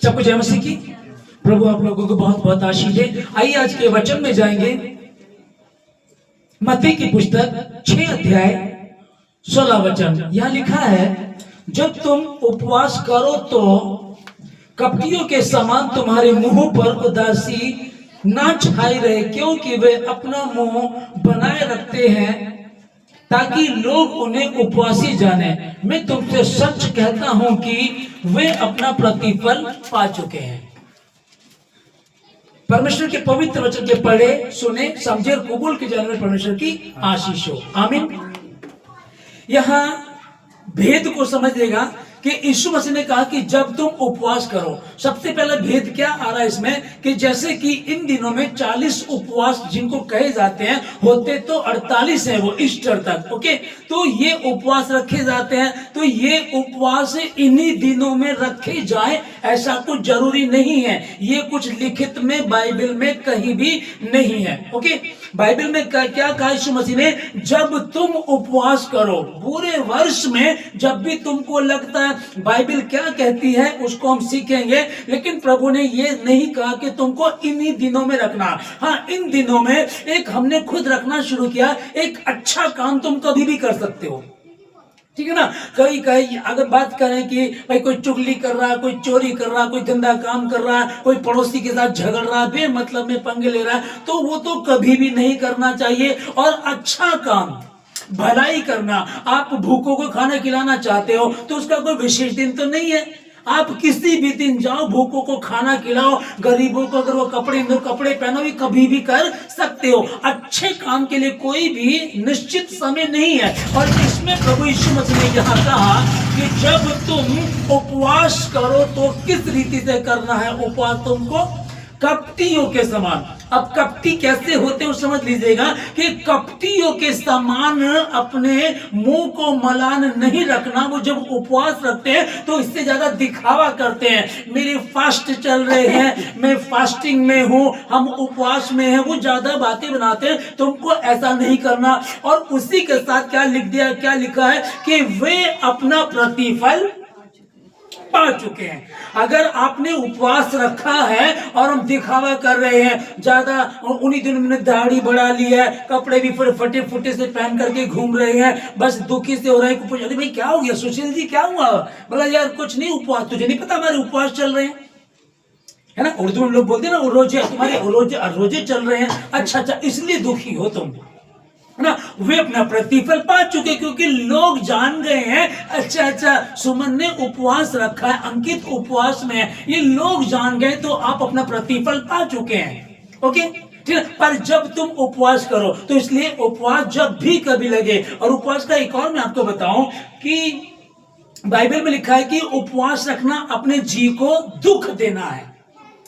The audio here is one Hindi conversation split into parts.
सबको जय मसीह की। प्रभु आप लोगों को बहुत बहुत आशीष दे। आइए आज के वचन में जाएंगे। मत्ती की पुस्तक 6 अध्याय 16 वचन। यहां लिखा है, जब तुम उपवास करो तो कपटियों के समान तुम्हारे मुंह पर उदासी ना छाई रहे, क्योंकि वे अपना मुंह बनाए रखते हैं ताकि लोग उन्हें उपवासी जाने। मैं तुमसे सच कहता हूं कि वे अपना प्रतिफल पा चुके हैं। परमेश्वर के पवित्र वचन के पढ़े, सुने, समझे और कबूल के जाने में परमेश्वर की आशीष हो। आमीन। यहां भेद को समझिएगा कि यीशु मसीह ने कहा कि जब तुम उपवास करो, सबसे पहले भेद क्या आ रहा है इसमें कि जैसे कि इन दिनों में 40 उपवास जिनको कहे जाते हैं, होते तो 48 है वो ईस्टर तक। ओके, तो ये उपवास रखे जाते हैं, तो ये उपवास इन्हीं दिनों में रखे जाए ऐसा कुछ जरूरी नहीं है। ये कुछ लिखित में बाइबल में कहीं भी नहीं है। ओके, बाइबल में क्या कहा यीशु मसीह ने, जब तुम उपवास करो पूरे वर्ष में, जब भी तुमको लगता है बाइबल क्या कहती है उसको हम सीखेंगे, लेकिन प्रभु ने ये नहीं कहा कि तुमको इन्हीं दिनों में रखना। हाँ, इन दिनों में एक हमने खुद रखना शुरू किया, एक अच्छा काम तुम कभी भी कर सकते हो, ठीक है ना। कहीं अगर बात करें कि भाई कोई चुगली कर रहा है, कोई चोरी कर रहा है, कोई गंदा काम कर रहा है, कोई पड़ोसी के साथ झगड़ रहा है, बेमतलब में पंगे ले रहा है, तो वो तो कभी भी नहीं करना चाहिए। और अच्छा काम, भलाई करना, आप भूखों को खाना खिलाना चाहते हो तो उसका कोई विशेष दिन तो नहीं है। आप किसी भी दिन जाओ, भूखों को खाना खिलाओ, गरीबों को अगर वो कपड़े पहनो, भी कभी भी कर सकते हो। अच्छे काम के लिए कोई भी निश्चित समय नहीं है। और इसमें प्रभु यीशु मसीह ने यहाँ कहा कि जब तुम उपवास करो तो किस रीति से करना है उपवास तुमको, कपटियों के समान। अब कपटी कैसे होते हैं समझ लीजिएगा कि कपटियों के समान अपने मुंह को मलान नहीं रखना। वो जब उपवास रखते हैं तो इससे ज्यादा दिखावा करते हैं, मेरे फास्ट चल रहे हैं, मैं फास्टिंग में हूं, हम उपवास में हैं, वो ज्यादा बातें बनाते हैं। तुमको ऐसा नहीं करना। और उसी के साथ क्या लिखा है कि वे अपना प्रतिफल पा चुके हैं। अगर आपने उपवास रखा है और हम दिखावा कर रहे हैं, ज्यादा उन्हीं दिनों में दाढ़ी बढ़ा ली है, कपड़े भी फटे से पहन करके घूम रहे हैं, बस दुखी से हो रहे हैं, अरे भाई क्या हो गया सुशील जी, क्या हुआ? बोला यार कुछ नहीं, उपवास, तुझे नहीं पता हमारे उपवास चल रहे हैं, है ना। उर्दू में लोग बोलते हैं ना, रोजे तुम्हारे रोजे चल रहे हैं। अच्छा, इसलिए दुखी हो तुम, है ना। वे अपना प्रतिफल पा चुके, क्योंकि लोग जान गए हैं, अच्छा सुमन ने उपवास रखा है, अंकित उपवास में है, ये लोग जान गए, तो आप अपना प्रतिफल पा चुके हैं। ओके, ठीक है। पर जब तुम उपवास करो तो इसलिए उपवास जब भी कभी लगे, और उपवास का एक और मैं आपको बताऊं कि बाइबल में लिखा है कि उपवास रखना अपने जी को दुख देना है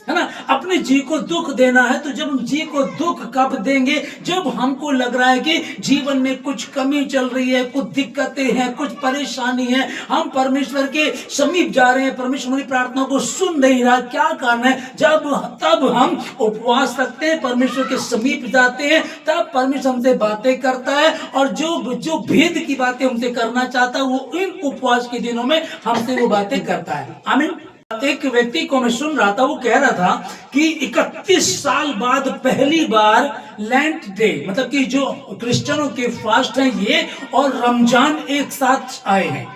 ना। अपने जी को दुख देना है। तो जब हम जी को दुख कब देंगे, जब हमको लग रहा है कि जीवन में कुछ कमी चल रही है, कुछ दिक्कतें हैं, कुछ परेशानी है, हम परमेश्वर के समीप जा रहे हैं, परमेश्वर हमारी प्रार्थना को सुन नहीं रहा, क्या कारण है? तब हम उपवास रखते हैं, परमेश्वर के समीप जाते हैं, तब परमेश्वर हमसे बातें करता है, और जो भेद की बातें हमसे करना चाहता है वो इन उपवास के दिनों में हमसे वो बातें करता है। आमीन। एक व्यक्ति को मैं सुन रहा था, वो कह रहा था कि 31 साल बाद पहली बार लेंट डे, मतलब कि जो क्रिश्चियनों के फास्ट हैं ये और रमजान एक साथ आए हैं।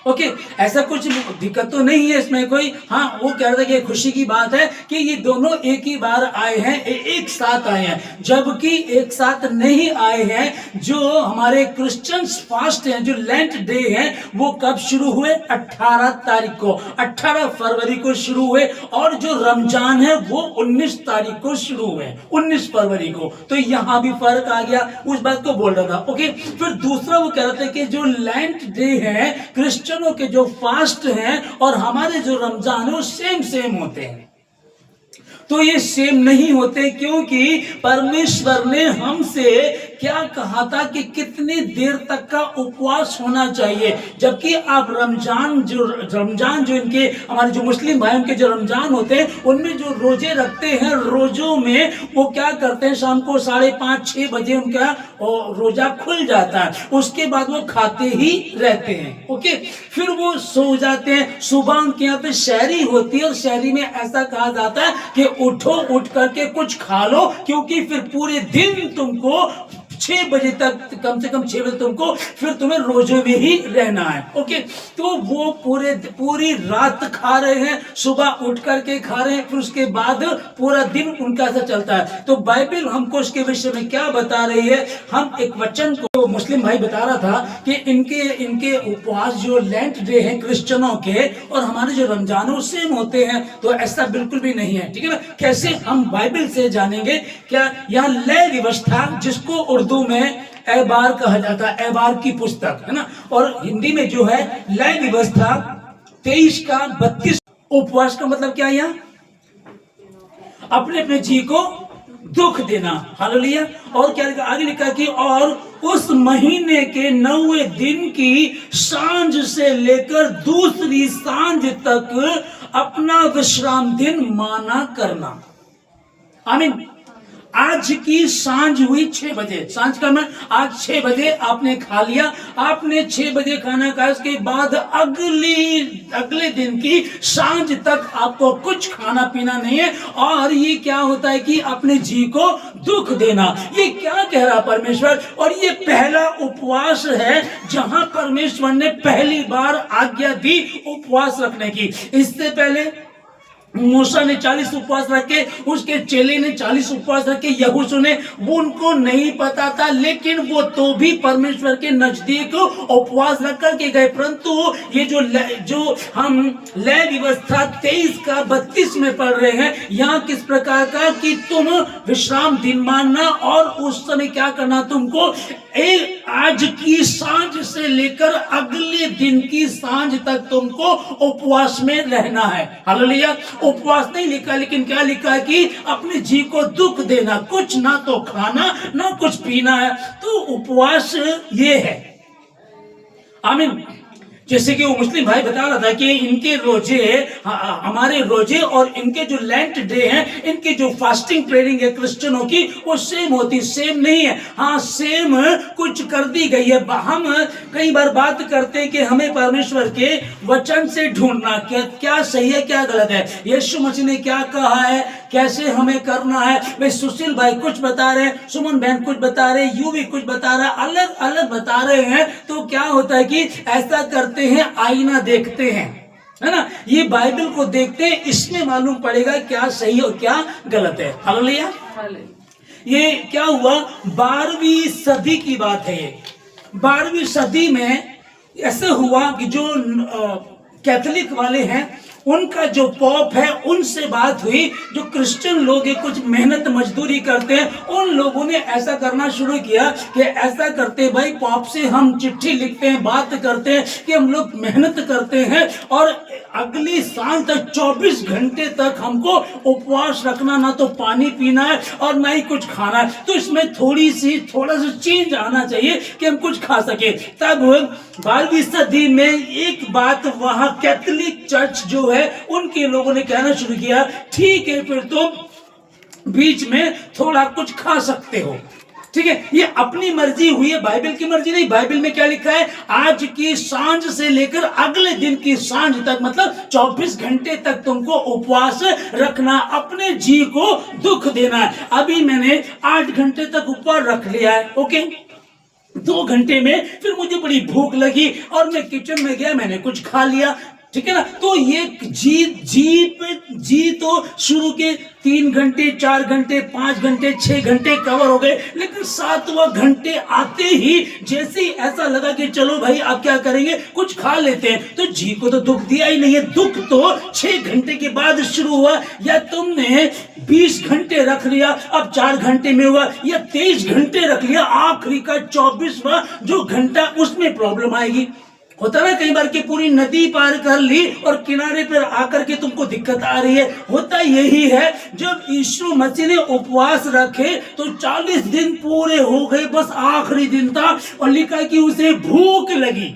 ओके, ऐसा कुछ दिक्कत तो नहीं है इसमें कोई। हाँ, वो कह रहा था कि खुशी की बात है कि ये दोनों एक ही बार आए हैं, एक साथ आए हैं, जबकि एक साथ नहीं आए हैं। जो हमारे क्रिश्चियंस फास्ट हैं, जो लेंट डे हैं, वो कब शुरू हुए? 18 तारीख को, 18 फरवरी को शुरू हुए, और जो रमजान है वो 19 तारीख को शुरू हुए, 19 फरवरी को। तो यहां भी फर्क आ गया, उस बात को बोल रहा था। ओके, फिर दूसरा वो कह रहा था कि जो लेंट डे है, क्रिश्चियन के जो फास्ट हैं और हमारे जो रमजान है वो सेम होते हैं। तो ये सेम नहीं होते, क्योंकि परमेश्वर ने हमसे क्या कहा था कि कितनी देर तक का उपवास होना चाहिए। जबकि आप रमजान जो इनके हमारे जो मुस्लिम भाइयों के जो रमजान होते हैं उनमें जो रोजे रखते हैं, रोजों में वो क्या करते हैं, शाम को 5:30-6 बजे उनका रोजा खुल जाता है, उसके बाद वो खाते ही रहते हैं। ओके, फिर वो सो जाते हैं। सुबह उनके यहाँ पे शहरी होती है और शहरी में ऐसा कहा जाता है कि उठो, उठ करके कुछ खा लो, क्योंकि फिर पूरे दिन तुमको 6 बजे तक, कम से कम 6 बजे तुमको फिर तुम्हें रोजे में ही रहना है। ओके, तो वो पूरी रात खा रहे हैं, सुबह उठ करके खा रहे हैं, फिर उसके बाद पूरा दिन उनका ऐसा चलता है। तो बाइबल हमको इसके विषय में क्या बता रही है, हम एक वचन को मुस्लिम भाई बता रहा था कि इनके उपवास जो लेंट डे हैं क्रिश्चियनों के और हमारे जो रमजान सेम होते हैं, तो ऐसा बिल्कुल भी नहीं है। ठीक है ना, कैसे हम बाइबल से जानेंगे? क्या यहाँ लय व्यवस्था, जिसको उर्दू में एबार कहा जाता है, एबार की पुस्तक है ना, और हिंदी में जो है लय व्यवस्था 23 का 32, उपवास का मतलब क्या है? यहाँ अपने अपने जी को दुख देना। हालेलुया। और क्या लिखा, आगे लिखा कि और उस महीने के 9वें दिन की सांझ से लेकर दूसरी सांझ तक अपना विश्राम दिन माना करना। आमीन। आज की सांझ हुई 6 बजे, सांझ का मैं आज 6 बजे आपने खा लिया, आपने 6 बजे खाना खाया, उसके बाद अगले दिन की सांझ तक आपको कुछ खाना पीना नहीं है। और ये क्या होता है कि अपने जी को दुख देना। ये क्या कह रहा परमेश्वर? और ये पहला उपवास है जहां परमेश्वर ने पहली बार आज्ञा दी उपवास रखने की। इससे पहले मूसा ने 40 उपवास रखे, उसके चेले ने 40 उपवास रखे, यहोशू ने, वो उनको नहीं पता था, लेकिन वो तो भी परमेश्वर के नजदीक उपवास रख करके गए। परंतु ये जो हम लय व्यवस्था 23 का 32 में पढ़ रहे हैं, यहाँ किस प्रकार का कि तुम विश्राम दिन मानना और उस समय क्या करना, तुमको आज की सांझ से लेकर अगले दिन की सांझ तक तुमको उपवास में रहना है। हालेलुया। उपवास नहीं लिखा, लेकिन क्या लिखा है कि अपने जी को दुख देना, कुछ ना तो खाना ना कुछ पीना है। तो उपवास ये है। आमीन। जैसे कि वो मुस्लिम भाई बता रहा था कि इनके रोजे, हमारे रोजे और इनके जो लेंट डे हैं, इनके जो फास्टिंग प्रेयरिंग है क्रिश्चियनों की, वो सेम होती, सेम नहीं है। हाँ, सेम कुछ कर दी गई है। हम कई बार बात करते हैं कि हमें परमेश्वर के वचन से ढूंढना क्या सही है क्या गलत है, यीशु मसीह ने क्या कहा है, कैसे हमें करना है। भाई सुशील भाई कुछ बता रहे हैं, सुमन बहन कुछ बता रहे हैं, यू भी कुछ बता रहा है, अलग अलग बता रहे हैं। तो क्या होता है कि ऐसा करते हैं, आईना देखते हैं, है ना, ये बाइबल को देखते हैं, इसमें मालूम पड़ेगा क्या सही और क्या गलत है। हालेलुया। ये क्या हुआ, 12वीं सदी की बात है। ये 12वीं सदी में ऐसा हुआ कि जो कैथोलिक वाले हैं, उनका जो पॉप है, उनसे बात हुई। जो क्रिश्चियन लोग हैं, कुछ मेहनत मजदूरी करते हैं, उन लोगों ने ऐसा करना शुरू किया कि ऐसा करते भाई, पॉप से हम चिट्ठी लिखते हैं, बात करते हैं कि हम लोग मेहनत करते हैं और अगली साल तक 24 घंटे तक हमको उपवास रखना, ना तो पानी पीना है और ना ही कुछ खाना है। तो इसमें थोड़ा सा चेंज आना चाहिए कि हम कुछ खा सके। तब 12वीं सदी में एक बात वहां कैथोलिक चर्च जो है, उनके लोगों ने कहना शुरू किया, ठीक है फिर तुम बीच में थोड़ा कुछ खा सकते हो। ठीक है, ये अपनी मर्जी हुई है, बाइबल की मर्जी नहीं। बाइबल में क्या लिखा है, आज की सांझ से लेकर अगले दिन की सांझ तक, मतलब 24 घंटे तक तुमको उपवास रखना, अपने जी को दुख देना है। अभी मैंने 8 घंटे तक उपवास रख लिया है। ओके, 2 घंटे में फिर मुझे बड़ी भूख लगी और मैं किचन में गया, मैंने कुछ खा लिया। ठीक है ना, तो ये जी तो शुरू के 3 घंटे 4 घंटे 5 घंटे 6 घंटे कवर हो गए, लेकिन 7वां घंटे आते ही जैसे ऐसा लगा कि चलो भाई अब क्या करेंगे, कुछ खा लेते हैं। तो जी को तो दुख दिया ही नहीं है, दुख तो 6 घंटे के बाद शुरू हुआ। या तुमने 20 घंटे रख लिया, अब 4 घंटे में हुआ, या 23 घंटे रख लिया, आखिरी का 24वां जो घंटा, उसमें प्रॉब्लम आएगी। होता ना कई बार कि पूरी नदी पार कर ली और किनारे पर आकर के तुमको दिक्कत आ रही है। होता यही है, जब यीशु मसीह ने उपवास रखे तो 40 दिन पूरे हो गए, बस आखिरी दिन था और लिखा कि उसे भूख लगी।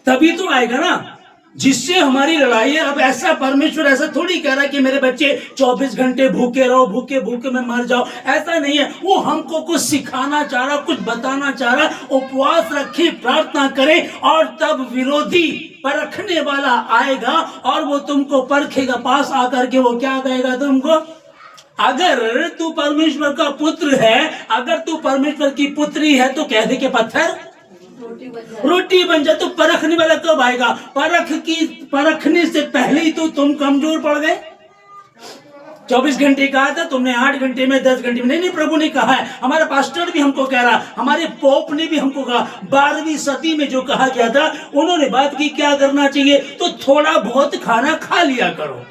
तभी तो आएगा ना जिससे हमारी लड़ाई है। अब ऐसा परमेश्वर ऐसा थोड़ी कह रहा है कि मेरे बच्चे 24 घंटे भूखे रहो, भूखे भूखे में मर जाओ, ऐसा नहीं है। वो हमको कुछ सिखाना चाह रहा, कुछ बताना चाह रहा। उपवास रखें, प्रार्थना करें और तब विरोधी परखने वाला आएगा और वो तुमको परखेगा। पास आकर के वो क्या कहेगा तुमको, अगर तू परमेश्वर का पुत्र है, अगर तू परमेश्वर की पुत्री है तो कह दे के पत्थर रोटी बन जाए। तो परखने वाला कब आएगा? परखने से पहले ही तो तुम कमजोर पड़ गए। 24 घंटे कहा था तुमने, 8 घंटे में, 10 घंटे में। नहीं, प्रभु ने कहा है, हमारा पास्टर भी हमको कह रहा, हमारे पोप ने भी हमको कहा, 12वीं सदी में जो कहा गया था उन्होंने बात की क्या करना चाहिए, तो थोड़ा बहुत खाना खा लिया करो।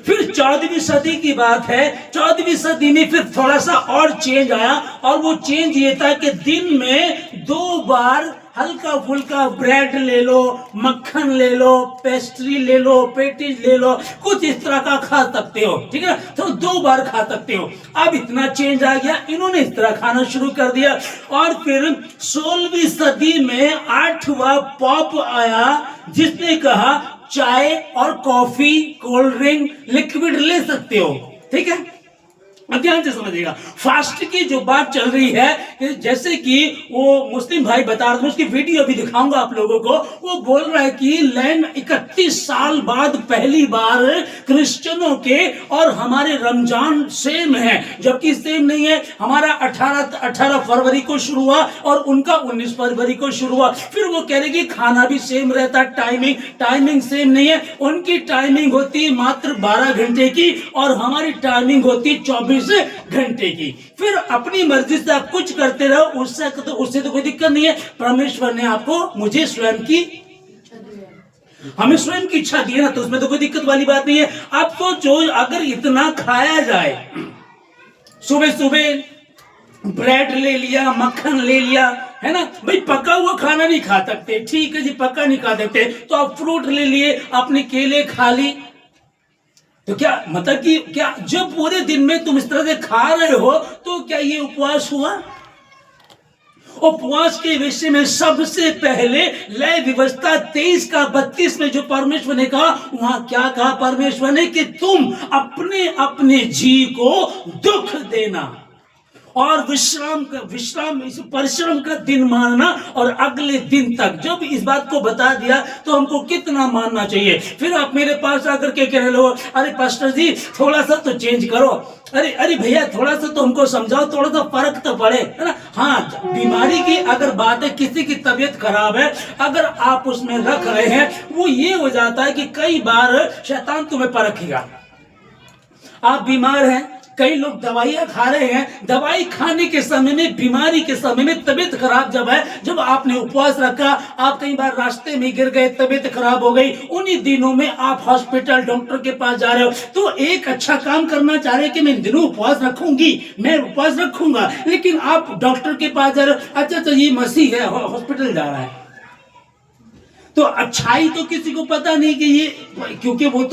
फिर 14वीं सदी की बात है, 14वीं सदी में फिर थोड़ा सा और चेंज आया और वो चेंज ये था कि दिन में 2 बार हल्का फुल्का ब्रेड ले लो, मक्खन ले लो, पेस्ट्री ले लो, पेटीज ले लो, कुछ इस तरह का खा सकते हो, ठीक है, तो 2 बार खा सकते हो। अब इतना चेंज आ गया, इन्होंने इस तरह खाना शुरू कर दिया। और फिर 16वीं सदी में 8वां पॉप आया जिसने कहा चाय और कॉफी, कोल्ड ड्रिंक, लिक्विड ले सकते हो, ठीक है। अब ध्यान से समझिएगा, फास्ट की जो बात चल रही है, जैसे कि वो मुस्लिम भाई बता रहे थे, उसकी वीडियो भी दिखाऊंगा आप लोगों को। वो बोल रहा है कि लैंड 31 साल बाद पहली बार क्रिश्चियनों के और हमारे रमजान सेम है, जबकि सेम नहीं है। हमारा 18 फरवरी को शुरू हुआ और उनका 19 फरवरी को शुरू हुआ। फिर वो कह रहे कि खाना भी सेम रहता, टाइमिंग सेम नहीं है। उनकी टाइमिंग होती मात्र 12 घंटे की और हमारी टाइमिंग होती 24 घंटे की। फिर अपनी मर्जी से आप कुछ करते रहो, उससे तो कोई दिक्कत नहीं है। परमेश्वर ने आपको, मुझे स्वयं की, हमें स्वयं की इच्छा दी है ना, तो उसमें तो कोई दिक्कत वाली बात नहीं है। आप सोचो अगर इतना खाया जाए, सुबह सुबह ब्रेड ले लिया, मक्खन ले लिया, है ना भाई, पका हुआ खाना नहीं खा सकते, ठीक है जी, पका नहीं खा सकते, तो आप फ्रूट ले लिए, अपने केले खा ली, तो क्या मतलब कि क्या जब पूरे दिन में तुम इस तरह से खा रहे हो तो क्या ये उपवास हुआ? उपवास के विषय में सबसे पहले लय व्यवस्था 23 का 32 में जो परमेश्वर ने कहा, वहां क्या कहा परमेश्वर ने कि तुम अपने अपने जी को दुख देना और परिश्रम का दिन मानना और अगले दिन तक। जब इस बात को बता दिया तो हमको कितना मानना चाहिए। फिर आप मेरे पास आकर के कह रहे हो, अरे पास्टर जी थोड़ा सा तो चेंज करो, अरे भैया थोड़ा सा तो हमको समझाओ, थोड़ा सा फर्क तो पड़े, है ना। हाँ, बीमारी की अगर बात है, किसी की तबीयत खराब है, अगर आप उसमें रख रहे हैं, वो ये हो जाता है कि कई बार शैतान तुम्हें परखेगा। आप बीमार हैं, कई लोग दवाइयां खा रहे हैं, दवाई खाने के समय में, बीमारी के समय में, तबीयत खराब जब है, जब आपने उपवास रखा, आप कई बार रास्ते में गिर गए, तबीयत खराब हो गई, उन्हीं दिनों में आप हॉस्पिटल डॉक्टर के पास जा रहे हो, तो एक अच्छा काम करना चाह रहे हैं कि मैं इन दिनों उपवास रखूंगी, मैं उपवास रखूंगा, लेकिन आप डॉक्टर के पास जा रहे हो, अच्छा तो ये मसीह है, हॉस्पिटल जा रहा है, तो अच्छाई तो किसी को पता नहीं कि ये, क्योंकि वो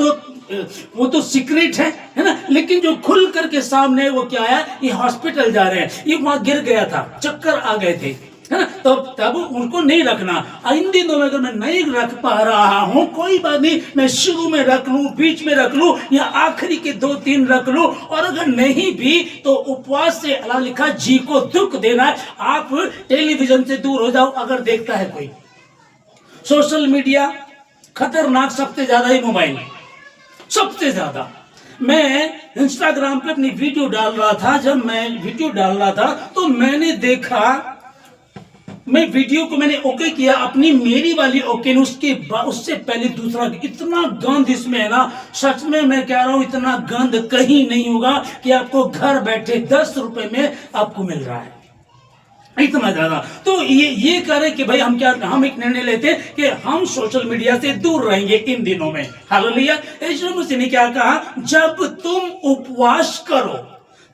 तो सीक्रेट है ना। लेकिन जो खुल करके सामने वो क्या है, ये हॉस्पिटल जा रहे हैं, ये वहां गिर गया था, चक्कर आ गए थे, है ना, तो तब उनको नहीं रखना। इन दिनों में अगर मैं नहीं रख पा रहा हूं, कोई बात नहीं, मैं शुरू में रख लूं, बीच में रख लूं, या आखिरी के 2-3 रख लूं, और अगर नहीं भी तो उपवास से अल्लाह लिखा जी को दुख देना है। आप टेलीविजन से दूर हो जाओ अगर देखता है कोई, सोशल मीडिया खतरनाक, सबसे ज्यादा ही मोबाइल, सबसे ज्यादा। मैं इंस्टाग्राम पे अपनी वीडियो डाल रहा था, जब मैं वीडियो डाल रहा था तो मैंने देखा, मैं वीडियो को मैंने ओके किया अपनी, मेरी वाली ओके ने, उससे पहले दूसरा, इतना गंद इसमें है ना, सच में मैं कह रहा हूं इतना गंद कहीं नहीं होगा कि आपको घर बैठे 10 रुपए में आपको मिल रहा है, इतना ज्यादा। तो ये करें कि भाई हम एक निर्णय लेते कि हम सोशल मीडिया से दूर रहेंगे इन दिनों में। हालेलुया। यीशु मसीह ने क्या कहा, जब तुम उपवास करो,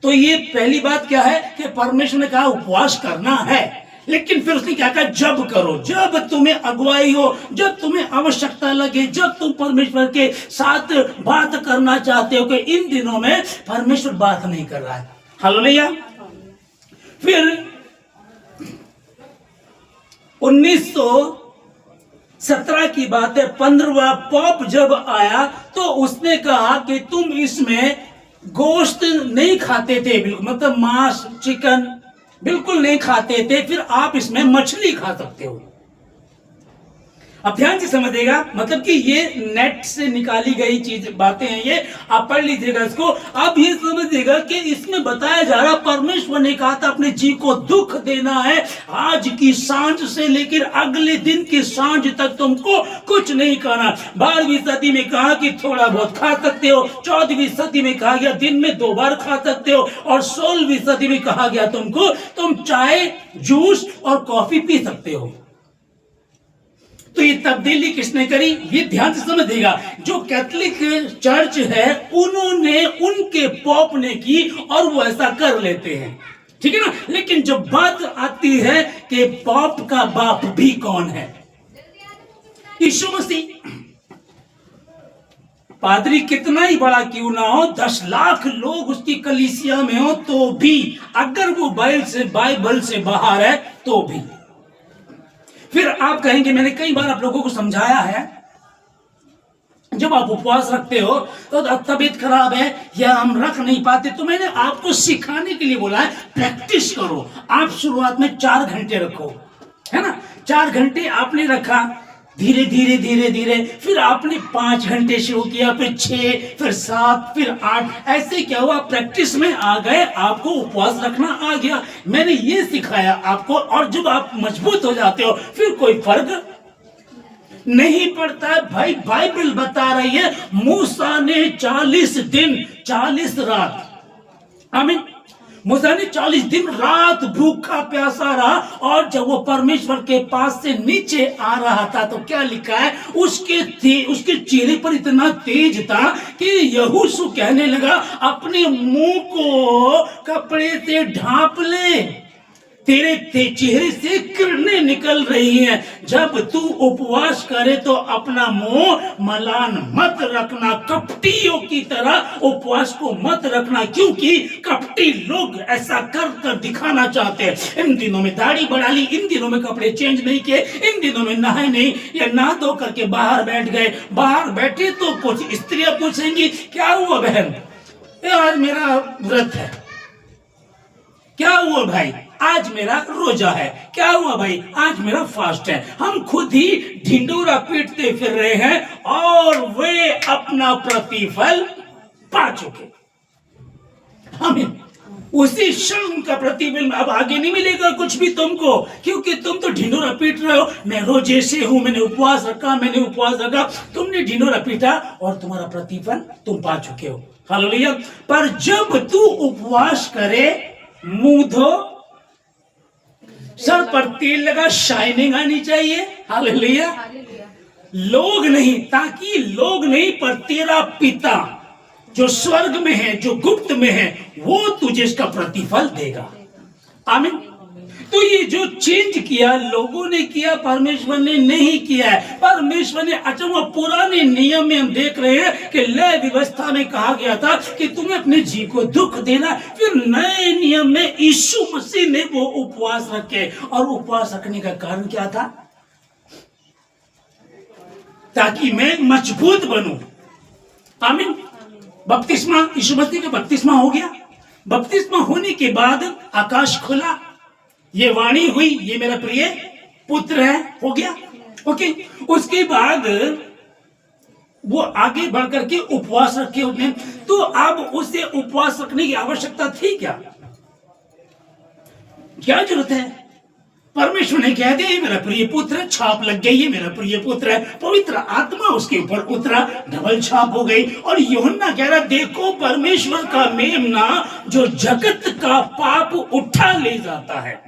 तो ये पहली बात क्या है कि परमेश्वर ने कहा उपवास करना है, लेकिन फिर उसने क्या कहा, जब करो, जब तुम्हें अगुवाई हो, जब तुम्हें आवश्यकता लगे, जब तुम परमेश्वर के साथ बात करना चाहते हो, कि इन दिनों में परमेश्वर बात नहीं कर रहा है। हालेलुया। फिर 1917 की बात है, 15वां पॉप जब आया तो उसने कहा कि तुम इसमें गोश्त नहीं खाते थे, बिल्कुल, मतलब मांस, चिकन बिल्कुल नहीं खाते थे, फिर आप इसमें मछली खा सकते हो। अब ध्यान से समझिएगा, मतलब कि ये नेट से निकाली गई चीज बातें हैं, ये आप पढ़ लीजिएगा इसको। अब ये समझिएगा कि इसमें बताया जा रहा, परमेश्वर ने कहा था अपने जी को दुख देना है, आज की सांझ से लेकर अगले दिन की सांझ तक तुमको कुछ नहीं करना। 12वीं सदी में कहा कि थोड़ा बहुत खा सकते हो, 14वीं सदी में कहा गया दिन में 2 बार खा सकते हो, और 16वीं सदी में कहा गया तुम चाय, जूस और कॉफी पी सकते हो। तो ये तब्दीली किसने करी, ये ध्यान से समझिएगा। जो कैथोलिक चर्च है उन्होंने, उनके पॉप ने की, और वो ऐसा कर लेते हैं, ठीक है ना। लेकिन जब बात आती है कि पॉप का बाप भी कौन है, यीशु मसीह। पादरी कितना ही बड़ा क्यों ना हो, 10 लाख लोग उसकी कलीसिया में हो तो भी, अगर वो बाइबल से बाहर है तो भी। फिर आप कहेंगे, मैंने कई बार आप लोगों को समझाया है, जब आप उपवास रखते हो तो तबीयत खराब है या हम रख नहीं पाते, तो मैंने आपको सिखाने के लिए बोला है, प्रैक्टिस करो। आप शुरुआत में 4 घंटे रखो, है ना, 4 घंटे आपने रखा, धीरे धीरे धीरे धीरे फिर आपने 5 घंटे शुरू किया, फिर 6, फिर 7, फिर 8, ऐसे क्या हुआ, प्रैक्टिस में आ गए, आपको उपवास रखना आ गया। मैंने ये सिखाया आपको, और जब आप मजबूत हो जाते हो फिर कोई फर्क नहीं पड़ता है। भाई बाइबल बता रही है, मूसा ने 40 दिन 40 रात, आमीन, मूसा ने 40 दिन रात भूखा प्यासा रहा, और जब वो परमेश्वर के पास से नीचे आ रहा था तो क्या लिखा है, उसके चेहरे पर इतना तेज था कि यहोशू कहने लगा, अपने मुंह को कपड़े से ढांप ले, तेरे चेहरे से किरणें निकल रही हैं। जब तू उपवास करे तो अपना मुंह मलान मत रखना, कपटियों की तरह उपवास को मत रखना, क्योंकि कपटी लोग ऐसा कर कर दिखाना चाहते हैं। इन दिनों में दाढ़ी बढ़ा ली, इन दिनों में कपड़े चेंज नहीं किए, इन दिनों में नहाए नहीं, या नहा धो करके बाहर बैठ गए। बाहर बैठे तो कुछ स्त्रियां पूछेंगी, क्या हुआ बहन, आज मेरा व्रत है, क्या हुआ भाई, आज मेरा रोजा है, क्या हुआ भाई, आज मेरा फास्ट है। हम खुद ही ढिंडोरा पीटते फिर रहे हैं, और वे अपना प्रतिफल पा चुके। हमें उसी क्षण उनका प्रतिफल अब आगे नहीं मिलेगा कुछ भी तुमको, क्योंकि तुम तो ढिंडोरा पीट रहे हो, मैं रोजे से हूं, मैंने उपवास रखा, तुमने ढिंडोरा पीटा और तुम्हारा प्रतिफल तुम पा चुके हो। हालेलुया। पर जब तू उपवास करे, मुंह धो, सर पर तेल लगा, शाइनिंग आनी चाहिए, हालेलुया, लोग नहीं, ताकि लोग नहीं, पर तेरा पिता जो स्वर्ग में है, जो गुप्त में है, वो तुझे इसका प्रतिफल देगा। आमीन। तो ये जो चेंज किया लोगों ने किया, परमेश्वर ने नहीं किया है। परमेश्वर ने, अच्छा वो पुराने नियम में हम देख रहे हैं कि लय व्यवस्था में कहा गया था कि तुम्हें अपने जी को दुख देना, फिर नए नियम में यीशु मसीह ने वो उपवास रखे, और उपवास रखने का कारण क्या था, ताकि मैं मजबूत बनूं। आमीन। बपतिस्मा, यीशु मसीह का बपतिस्मा हो गया, बपतिस्मा होने के बाद आकाश खुला, ये वाणी हुई, ये मेरा प्रिय पुत्र है, हो गया, ओके। उसके बाद वो आगे बढ़ करके उपवास रखे उसने, तो अब उसे उपवास रखने की आवश्यकता थी क्या जरूरत है, परमेश्वर ने कह दिया ये मेरा प्रिय पुत्र है, छाप लग गई, ये मेरा प्रिय पुत्र है, पवित्र आत्मा उसके ऊपर उतरा, डबल छाप हो गई, और यूहन्ना कह रहा, देखो परमेश्वर का मेमना जो जगत का पाप उठा ले जाता है।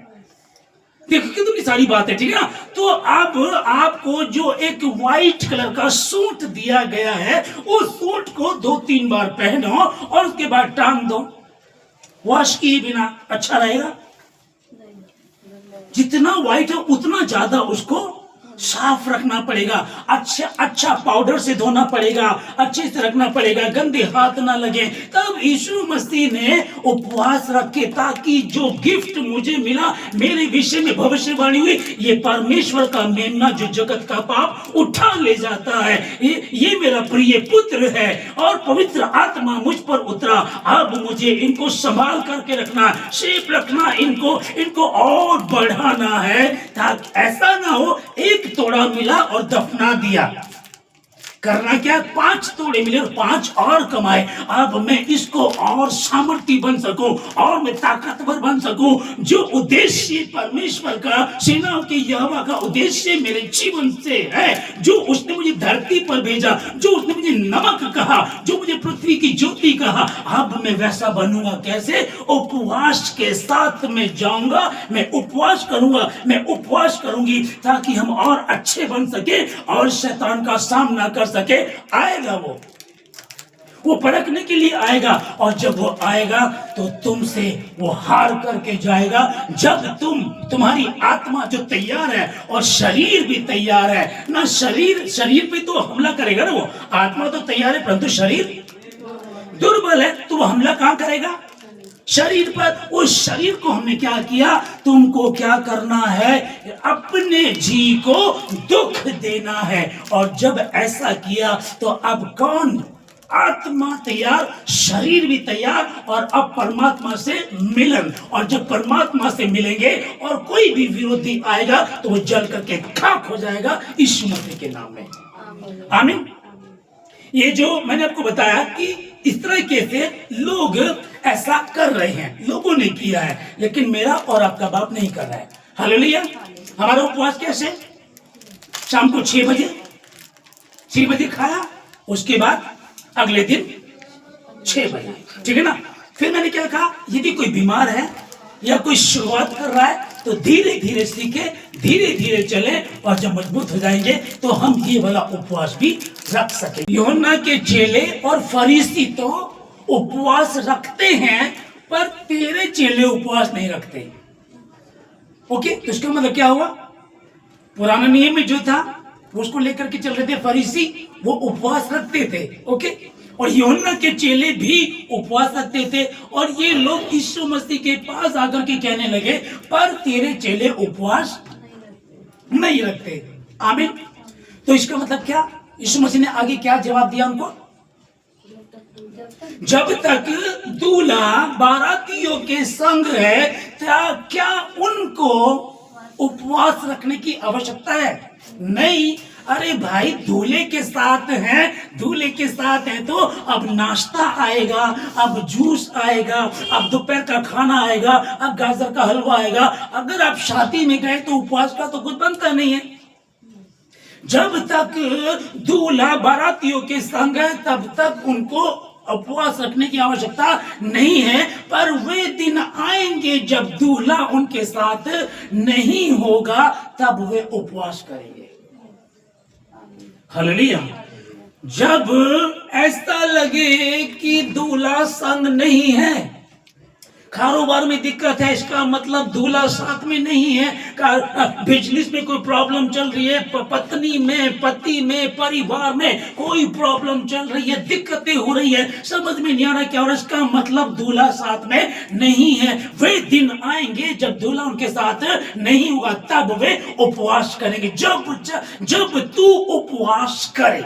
देखो कितनी सारी बात है, ठीक है ना। तो अब आपको जो एक व्हाइट कलर का सूट दिया गया है, उस सूट को 2-3 बार पहनो और उसके बाद टांग दो, वॉश किए बिना। अच्छा रहेगा जितना व्हाइट है उतना ज्यादा उसको साफ रखना पड़ेगा, अच्छा पाउडर से धोना पड़ेगा, अच्छे से रखना पड़ेगा, गंदे हाथ ना लगे। तब यीशु मसीह ने उपवास रखे ताकि जो गिफ्ट मुझे मिला, मेरे विषय में भविष्यवाणी हुई, ये परमेश्वर का मेमना जो जगत का पाप उठा ले जाता है, ये मेरा प्रिय पुत्र है और पवित्र आत्मा मुझ पर उतरा। अब मुझे इनको संभाल करके रखना, शेप रखना, इनको और बढ़ाना है ताकि ऐसा ना हो एक तोड़ा मिला और दफना दिया। करना क्या, 5 तोड़े मिले और 5 और कमाए। अब मैं इसको और सामर्थ्य बन सकूं और मैं ताकतवर बन सकूं। जो उद्देश्य परमेश्वर का, सेनाओं के यहोवा का उद्देश्य मेरे जीवन से है, जो उसने मुझे धरती पर भेजा, जो उसने मुझे नमक कहा, जो मुझे पृथ्वी की ज्योति कहा, अब मैं वैसा बनूंगा। कैसे? उपवास के साथ मैं जाऊंगा, मैं उपवास करूंगा, मैं उपवास करूंगी ताकि हम और अच्छे बन सके और शैतान का सामना कर सके। आएगा वो परखने के लिए आएगा और जब वो आएगा तो तुमसे वो हार करके जाएगा। जब तुम्हारी आत्मा जो तैयार है और शरीर भी तैयार है ना, शरीर पे तो हमला करेगा ना, वो आत्मा तो तैयार है परंतु शरीर दुर्बल है, तो वो हमला कहां करेगा? शरीर पर। उस शरीर को हमने क्या किया? तुमको क्या करना है? अपने जी को दुख देना है। और जब ऐसा किया तो अब कौन? आत्मा तैयार, शरीर भी तैयार और अब परमात्मा से मिलन। और जब परमात्मा से मिलेंगे और कोई भी विरोधी आएगा तो वो जल करके खाक हो जाएगा यीशु मसीह के नाम में। आमीन। ये जो मैंने आपको बताया कि इस तरह से लोग ऐसा कर रहे हैं, लोगों ने किया है, लेकिन मेरा और आपका बाप नहीं कर रहा है। हालेलुया। हमारा उपवास कैसे? शाम को 6 बजे खाया, उसके बाद अगले दिन 6 बजे, ठीक है ना। फिर मैंने क्या कहा, यदि कोई बीमार है या कोई शुरुआत कर रहा है तो धीरे धीरे सीखे, धीरे धीरे चले और जब मजबूत हो जाएंगे तो हम ये वाला उपवास भी रख सके। यूहन्ना के चेले और फरीसी तो उपवास रखते हैं पर तेरे चेले उपवास नहीं रखते। ओके, तो इसका मतलब क्या हुआ? पुराने नियम में जो था उसको लेकर के चल रहे थे फरीसी, वो उपवास रखते थे। ओके, और यूहन्ना के चेले भी उपवास रखते थे और ये लोग यीशु मसीह के पास आकर के कहने लगे पर तेरे चेले उपवास नहीं रखते। आमीन। तो इसका मतलब क्या? यीशु मसीह ने आगे क्या जवाब दिया उनको? जब तक दूल्हा बारातियों के संग है क्या उनको उपवास रखने की आवश्यकता है? नहीं। अरे भाई, दूल्हे के साथ हैं तो अब नाश्ता आएगा, अब जूस आएगा, अब दोपहर का खाना आएगा, अब गाजर का हलवा आएगा। अगर आप शादी में गए तो उपवास का तो कुछ बनता नहीं है। जब तक दूल्हा बारातियों के संग है तब तक उनको उपवास रखने की आवश्यकता नहीं है। पर वे दिन आएंगे जब दूल्हा उनके साथ नहीं होगा, तब वे उपवास करेंगे। हालेलुया। जब ऐसा लगे कि दूल्हा संग नहीं है, कारोबार में दिक्कत है, इसका मतलब दूल्हा साथ में नहीं है, बिजनेस में कोई प्रॉब्लम चल रही है, पत्नी में, पति में, परिवार में कोई प्रॉब्लम चल रही है, दिक्कतें हो रही है, समझ में नहीं आ रहा क्या, और इसका मतलब दूल्हा साथ में नहीं है। वे दिन आएंगे जब दूल्हा उनके साथ नहीं होगा, तब वे उपवास करेंगे। जब तू उपवास करे,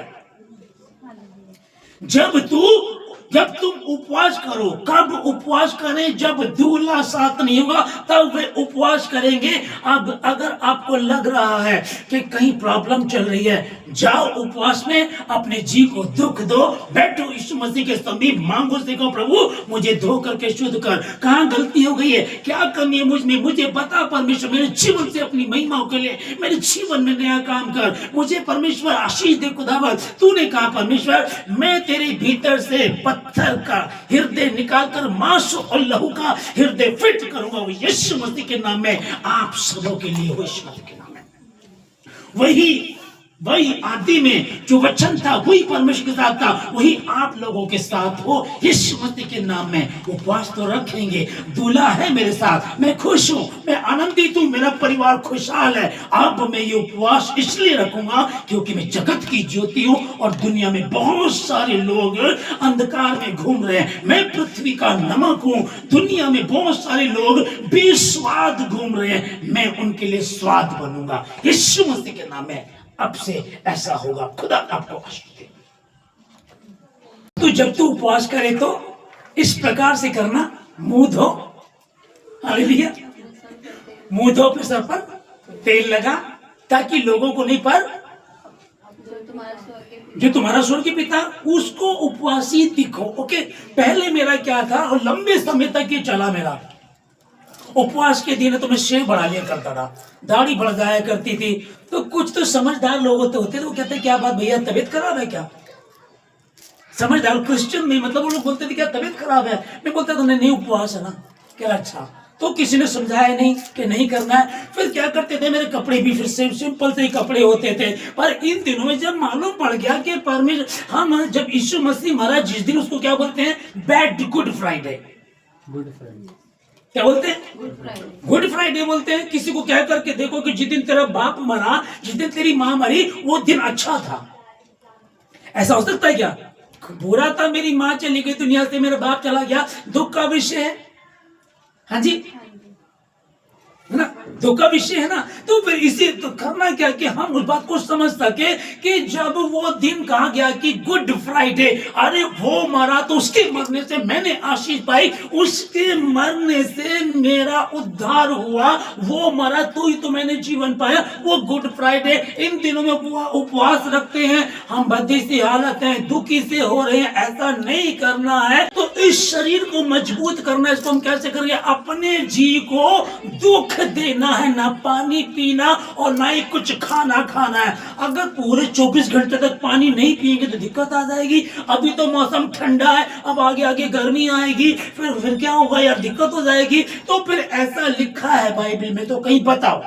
जब तुम उपवास करो, कब उपवास करें? जब दूल्हा साथ नहीं होगा तब वे उपवास करेंगे। अब अगर आपको लग रहा है कि कहीं प्रॉब्लम चल रही है, जाओ उपवास में, अपने जी को दुख दो, बैठो यीशु मसीह के समीप, मांगो, देखो प्रभु मुझे धो करके शुद्ध कर, कहाँ गलती हो गई है, क्या कमी है मुझ में, मुझे बता परमेश्वर, मेरे जीवन से अपनी महिमाओं के लिए मेरे जीवन में नया काम कर, मुझे परमेश्वर आशीष दे। खुदावंद, तूने कहा परमेश्वर मैं तेरे भीतर से पत्थर का हृदय निकालकर मांस और लहू का हृदय फिट करूंगा। वो यीशु मसीह के नाम में आप सबों के लिए हो, यीशु मसीह के नाम में। वही वही आदि में जो वचन था वही परमेश्वर के साथ था, वही आप लोगों के साथ हो। यीशु मसीह के नाम में उपवास तो रखेंगे। दूल्हा है मेरे साथ, मैं खुश हूं, मैं आनंदित हूं, मेरा परिवार खुशहाल है। अब मैं ये उपवास इसलिए रखूंगा क्योंकि मैं जगत की ज्योति हूं और दुनिया में बहुत सारे लोग अंधकार में घूम रहे हैं। मैं पृथ्वी का नमक हूं, दुनिया में बहुत सारे लोग बेस्वाद घूम रहे हैं, मैं उनके लिए स्वाद बनूंगा। यीशु मसीह के नाम में अब से ऐसा होगा। खुदा आपको आशीष दे। तो जब तू उपवास करे तो इस प्रकार से करना, मुंह धो, हालेलुया, मुंह धो, अपने सर पर तेल लगा, ताकि लोगों को नहीं, पर जो तुम्हारा स्वर्गीय पिता उसको उपवासी दिखो। ओके, पहले मेरा क्या था और लंबे समय तक ये चला मेरा उपवास के दिन, तो मैं शेव बढ़ा लिया करता था, दाढ़ी बढ़ जाया करती थी। तो कुछ तो समझदार लोग होते थे, वो कहते क्या बात भैया, तबीयत खराब है क्या? समझदार क्रिश्चियन में, मतलब वो लोग बोलते थे क्या तबीयत खराब है? मैं बोलता था नहीं उपवास है ना। क्या अच्छा, तो किसी ने समझाया नहीं कि नहीं करना है। फिर क्या करते थे, मेरे कपड़े भी फिर से सिंपल से ही कपड़े होते थे। पर इन दिनों में जब मालूम पड़ गया कि परमेश्वर, हम जब यीशु मसीह महाराज जिस दिन, उसको क्या बोलते हैं, बैड गुड फ्राइडे, क्या बोलते हैं, गुड फ्राइडे बोलते हैं। किसी को क्या करके देखो कि जिस दिन तेरा बाप मरा, जिस दिन तेरी माँ मरी, वो दिन अच्छा था। ऐसा हो सकता है क्या? बुरा था, मेरी माँ चली गई दुनिया से, मेरा बाप चला गया, दुख का विषय है। हाँ जी, है ना, दुख का विषय है ना। तो फिर इसे तो करना क्या कि हम उस बात को समझ सके कि जब वो दिन कहा गया कि गुड फ्राइडे, अरे वो मरा तो उसके मरने से मैंने आशीष पाई, उसके मरने से मेरा उद्धार हुआ, वो मरा तो ही तो मैंने जीवन पाया, वो गुड फ्राइडे। इन दिनों में उपवास रखते हैं, हम बदी सी हालत है, दुखी से हो रहे हैं, ऐसा नहीं करना है। तो इस शरीर को मजबूत करना है, इसको हम कैसे करेंगे? अपने जी को दुख देना है, ना पानी पीना और ना ही कुछ खाना खाना है। अगर पूरे 24 घंटे तक पानी नहीं पिएंगे तो दिक्कत आ जाएगी। अभी तो मौसम ठंडा है, अब आगे आगे गर्मी आएगी, फिर क्या होगा यार, दिक्कत हो जाएगी। तो फिर ऐसा लिखा है बाइबल में, तो कहीं बताओ,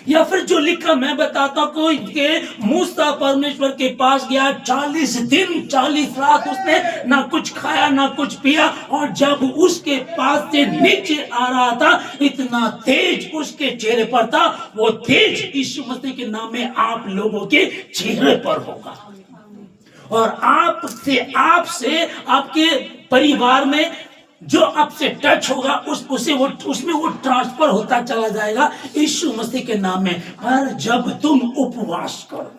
या फिर जो लिखा मैं बताता कोई के मूसा परमेश्वर के पास गया, 40 दिन 40 रात उसने ना कुछ खाया ना कुछ पिया, और जब उसके पास से नीचे आ रहा था, इतना तेज उसके चेहरे पर था, वो तेज यीशु मसीह के नाम में आप लोगों के चेहरे पर होगा। और आपसे आपके परिवार में जो आपसे टच होगा, उसमें वो ट्रांसफर होता चला जाएगा यीशु मसीह के नाम में। पर जब तुम उपवास करो,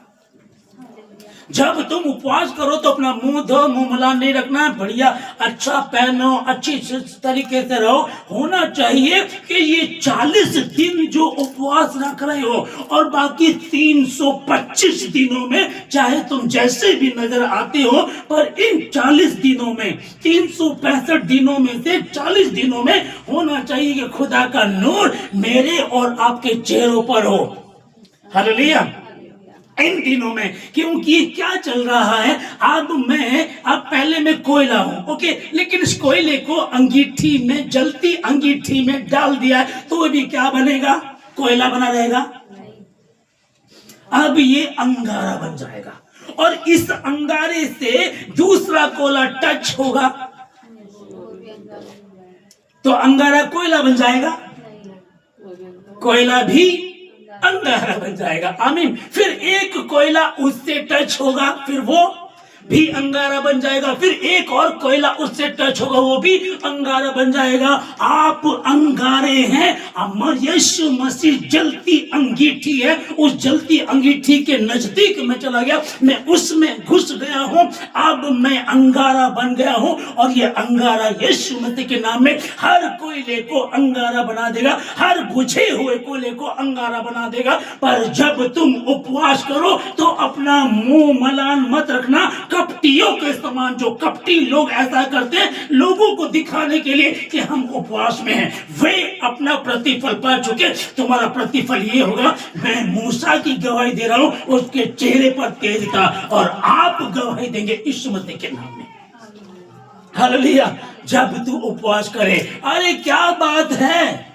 जब तुम उपवास करो तो अपना मुंह धो, मुंह मलान नहीं रखना है, बढ़िया अच्छा पहनो, अच्छी तरीके से रहो। होना चाहिए कि ये 40 दिन जो उपवास रख रहे हो और बाकी 325 दिनों में चाहे तुम जैसे भी नजर आते हो, पर इन 40 दिनों में, 365 दिनों में से 40 दिनों में होना चाहिए कि खुदा का नूर मेरे और आपके चेहरों पर हो। हालेलुया। इन दिनों में, क्योंकि क्या चल रहा है, अब पहले मैं कोयला हूं, ओके, लेकिन इस कोयले को अंगीठी में, जलती अंगीठी में डाल दिया, तो अभी क्या बनेगा? कोयला बना रहेगा? अब ये अंगारा बन जाएगा, और इस अंगारे से दूसरा कोयला टच होगा तो अंगारा कोयला बन जाएगा, कोयला भी अंगारा बन जाएगा। आमीन। फिर एक कोयला उससे टच होगा, फिर वो भी अंगारा बन जाएगा, फिर एक और कोयला उससे टच होगा, वो भी अंगारा बन जाएगा। आप अंगारे हैं, यीशु मसीह जलती अंगीठी है, उस जलती अंगीठी के नजदीक में चला गया, मैं उसमें घुस गया हूं, अब मैं अंगारा बन गया हूं, और ये अंगारा यीशु मसीह के नाम में हर कोयले को अंगारा बना देगा, हर बुझे हुए कोयले को अंगारा बना देगा। पर जब तुम उपवास करो तो अपना मुंह मलान मत रखना, कपटियों के समान। जो कपटी लोग ऐसा करते हैं लोगों को दिखाने के लिए कि हम उपवास में हैं, वे अपना प्रतिफल पा चुके। तुम्हारा प्रतिफल ये होगा, मैं मूसा की गवाही दे रहा हूं, उसके चेहरे पर तेज था, और आप गवाही देंगे यीशु मसीह के नाम में। हालेलुया। जब तू उपवास करे, अरे क्या बात है,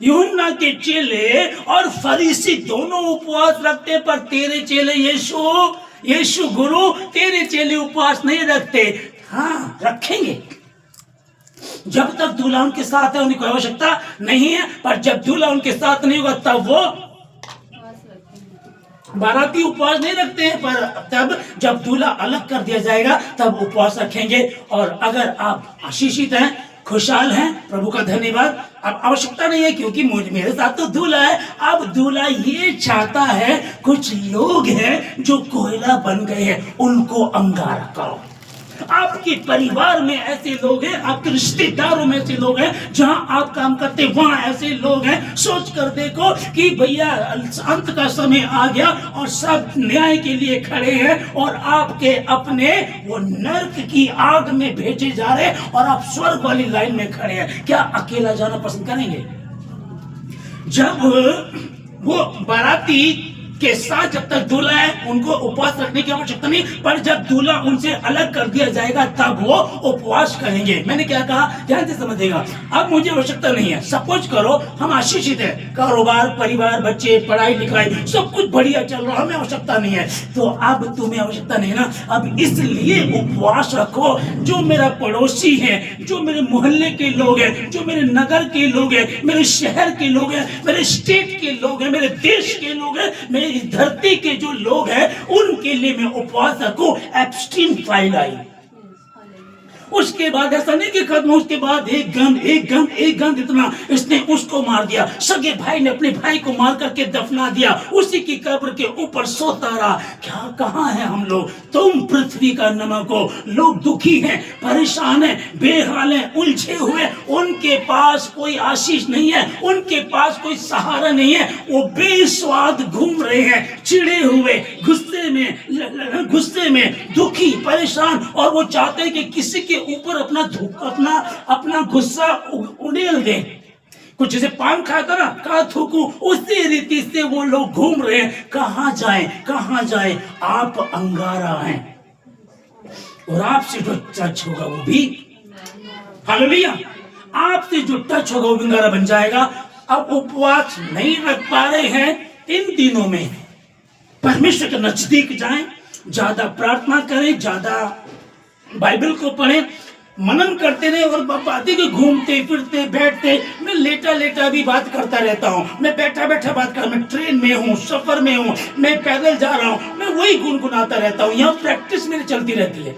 यूहन्ना के चेले और फरीसी दोनों उपवास रखते, पर तेरे चेले यीशु गुरु, तेरे चेले उपवास नहीं रखते। हाँ, रखेंगे। जब तक दूल्हा उनके साथ है उनकी कोई आवश्यकता नहीं है, पर जब दूल्हा उनके साथ नहीं होगा तब वो बाराती उपवास नहीं रखते हैं, पर तब जब दूल्हा अलग कर दिया जाएगा तब उपवास रखेंगे। और अगर आप आशीषित हैं, खुशहाल हैं, प्रभु का धन्यवाद। अब आवश्यकता नहीं है, क्योंकि मेरे साथ तो दूल्हा है। अब दूल्हा ये चाहता है, कुछ लोग हैं जो कोयला बन गए हैं, उनको अंगारा करो। आपके परिवार में ऐसे लोग हैं, आपके रिश्तेदारों में ऐसे लोग हैं, जहां आप काम करते वहां ऐसे लोग हैं। सोच कर देखो कि भैया अंत का समय आ गया और सब न्याय के लिए खड़े हैं, और आपके अपने वो नर्क की आग में भेजे जा रहे हैं और आप स्वर्ग वाली लाइन में खड़े हैं। क्या अकेला जाना पसंद करेंगे? जब वो बाराती के साथ जब तक दूल्हा है उनको उपवास रखने की आवश्यकता नहीं, पर जब दूल्हा उनसे अलग कर दिया जाएगा तब वो उपवास करेंगे। मैंने क्या कहा, ध्यान से समझिएगा। अब मुझे आवश्यकता नहीं है। सपोज करो हम आशीषित है, कारोबार, परिवार, बच्चे, पढ़ाई लिखाई सब कुछ बढ़िया चल रहा है, हमें आवश्यकता नहीं है। तो अब तुम्हें आवश्यकता नहीं ना, अब इसलिए उपवास रखो। जो मेरा पड़ोसी है, जो मेरे मोहल्ले के लोग हैं, जो मेरे नगर के लोग हैं, मेरे शहर के लोग हैं, मेरे स्टेट के लोग हैं, मेरे देश के लोग हैं, मेरी धरती के जो लोग हैं, उनके लिए मैं उपवास रखूं। एब्स्टीन फाइल आई। उसके बाद ऐसा नहीं कि खत्म, उसके बाद एक गंध इतना इसने उसको मार दिया, सगे भाई ने अपने भाई को मार करके दफना दिया, उसी की कब्र के ऊपर सोता रहा। क्या कहां है हम लोग? तुम पृथ्वी का नमक हो। लोग दुखी हैं, परेशान हैं, बेहाल हैं, उलझे हुए, उनके पास कोई आशीष नहीं है, उनके पास कोई सहारा नहीं है। वो बेस्वाद घूम रहे हैं, चिढ़े हुए, गुस्से में दुखी, परेशान, और वो चाहते हैं कि किसी के ऊपर अपना गुस्सा उड़ेल दे। कुछ जैसे पान खाता ना, कहा थूकू, उसी रीति से वो लोग घूम रहे हैं। कहां जाएं? आप अंगारा हैं, और आपसे जो टच होगा वो भी, हालेलुया, आपसे जो टच होगा वो भी अंगारा बन जाएगा। अब उपवास नहीं रख पा रहे हैं, इन दिनों में परमेश्वर के नजदीक जाएं, ज्यादा प्रार्थना करें, ज्यादा बाइबल को पढ़ें, मनन करते रहे, और बातें के घूमते फिरते बैठते। मैं लेटा भी बात करता रहता हूँ, मैं बैठा बात कर, मैं ट्रेन में हूँ, सफर में हूँ, मैं पैदल जा रहा हूँ, मैं वही गुनगुनाता रहता हूँ। यहाँ प्रैक्टिस मेरी चलती रहती है,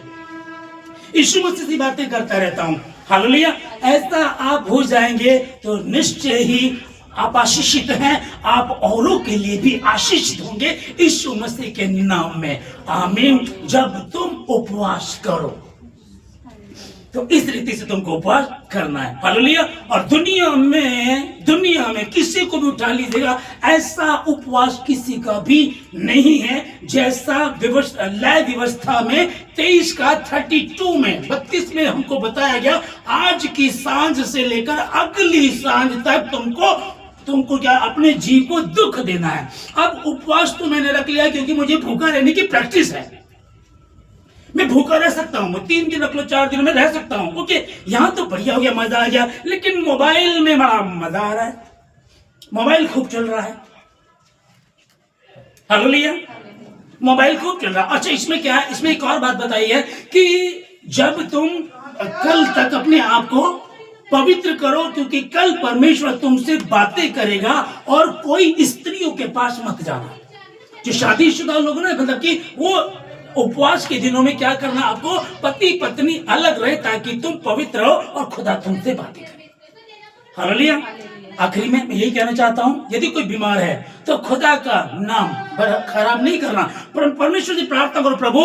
यीशु मसीह से बातें करता रहता हूँ। हालेलुया। ऐसा आप हो जाएंगे तो निश्चय ही आप आशीषित हैं, आप औरों के लिए भी आशीषित होंगे यीशु मसीह के नाम में। आमीन। जब तुम उपवास करो तो इस रीति से तुमको उपवास करना है। हालेलुया। और दुनिया में किसी को भी उठा लीजिएगा, ऐसा उपवास किसी का भी नहीं है जैसा लय व्यवस्था में 23 का 32 में 32 में हमको बताया गया। आज की सांझ से लेकर अगली सांझ तक तुमको क्या, अपने जी को दुख देना है। अब उपवास तो मैंने रख लिया क्योंकि मुझे भूखा रहने की प्रैक्टिस है। मैं भूखा रह सकता हूँ, 3 दिन रख लो, 4 दिन में रह सकता हूँ। ओके, यहाँ तो बढ़िया हो गया, मजा आ गया। लेकिन मोबाइल में बड़ा मजा आ रहा है, मोबाइल खूब चल रहा है। हालेलुया। मोबाइल खूब चल रहा है। अच्छा, इसमें क्या है, इसमें एक और बात बताई है कि जब तुम कल तक अपने आप को पवित्र करो, क्योंकि कल परमेश्वर तुमसे बातें करेगा। और कोई स्त्रियों के पास मत जाना। जो शादीशुदा लोग ना, मतलब कि वो उपवास के दिनों में क्या करना, आपको पति पत्नी अलग रहे ताकि तुम पवित्र हो और खुदा तुमसे बातें करे। हालेलुया। आखिरी में मैं यही कहना चाहता हूं, यदि कोई बीमार है तो खुदा का नाम खराब नहीं करना, पर परमेश्वर से प्रार्थना करो, प्रभु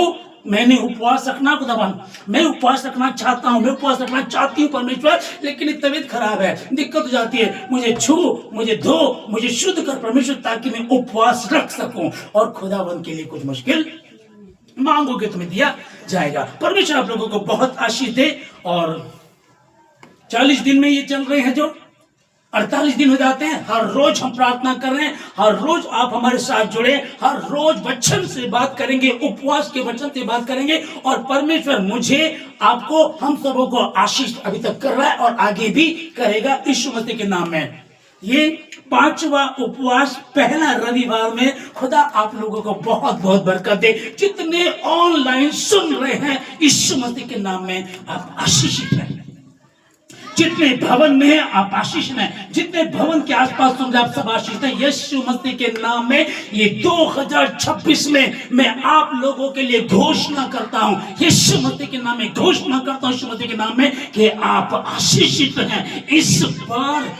मैंने उपवास रखना, खुदावन मैं उपवास रखना चाहता हूँ, मैं उपवास रखना चाहती हूँ परमेश्वर, लेकिन तबीयत खराब है, दिक्कत हो जाती है, मुझे छू, मुझे धो, मुझे शुद्ध कर परमेश्वर, ताकि मैं उपवास रख सकूं। और खुदावन के लिए कुछ मुश्किल मांगोगे तुम्हें दिया जाएगा। परमेश्वर आप लोगों को बहुत आशीष दे। और 40 दिन में ये चल रहे हैं, जो 48 दिन हो जाते हैं, हर रोज हम प्रार्थना कर रहे हैं, हर रोज आप हमारे साथ जुड़े, हर रोज वचन से बात करेंगे, उपवास के वचन से बात करेंगे। और परमेश्वर मुझे, आपको, हम सबों को आशीष अभी तक कर रहा है और आगे भी करेगा यीशु मसीह के नाम में। ये 5वां उपवास पहला रविवार में खुदा आप लोगों को बहुत बहुत बरकत दे। जितने ऑनलाइन सुन रहे हैं यीशु मसीह के नाम में आप आशीषित हैं। जितने भवन में हैं आप आशीषित हैं। जितने भवन के आसपास सुन रहे आप सब आशीषित हैं यीशु मसीह के नाम में। ये 2026 में मैं आप लोगों के लिए घोषणा करता हूं, यीशु मसीह के नाम में घोषणा करता हूं, यीशु मसीह के नाम में कि आप आशीषित हैं। इस बार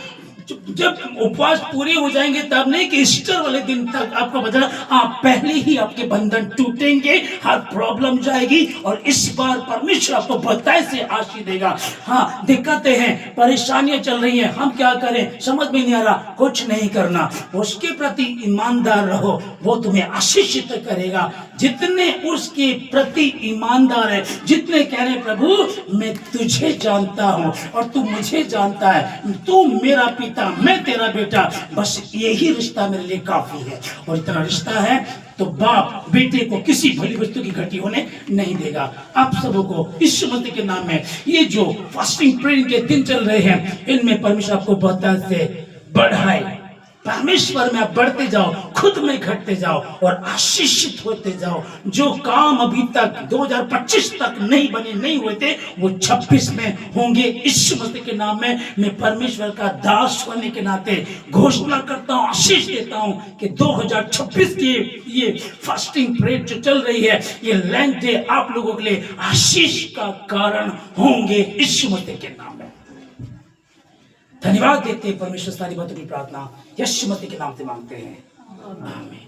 जब उपवास पूरे हो जाएंगे तब नहीं कि ईस्टर वाले दिन तक आपको बदला, आप पहले ही आपके बंधन टूटेंगे, हर प्रॉब्लम जाएगी और इस बार परमेश्वर आपको बताए से आशीष देगा। हाँ, दिक्कतें हैं, परेशानियां चल रही हैं, हम क्या करें समझ में नहीं आ रहा, कुछ नहीं करना, उसके प्रति ईमानदार रहो, वो तुम्हें आशीषित करेगा। जितने उसके प्रति ईमानदार है, जितने कह रहे प्रभु मैं तुझे जानता हूं और तू मुझे जानता है, तू मेरा पिता मैं तेरा बेटा, बस यही रिश्ता मेरे लिए काफी है। और इतना रिश्ता है तो बाप बेटे को किसी भली वस्तु की घटी होने नहीं देगा। आप सबों को यीशु मसीह के नाम में ये जो फास्टिंग प्रेयर के दिन चल रहे हैं इनमें परमेश्वर आपको बहुत से बढ़ाए। परमेश्वर में आप बढ़ते जाओ, खुद में घटते जाओ और आशीषित होते जाओ। जो काम अभी तक 2025 तक नहीं बने नहीं हुए थे वो 26 में होंगे यीशु मसीह के नाम में। मैं परमेश्वर का दास होने के नाते घोषणा करता हूं, आशीष देता हूं कि 2026 की ये फास्टिंग प्रेयर जो चल रही है, ये लैंड डे आप लोगों के लिए आशीष का कारण होंगे यीशु मसीह के नाम में। धन्यवाद देते हैं परमेश्वर। सारी बातों की प्रार्थना यीशु मसीह के नाम से मांगते हैं, आमीन।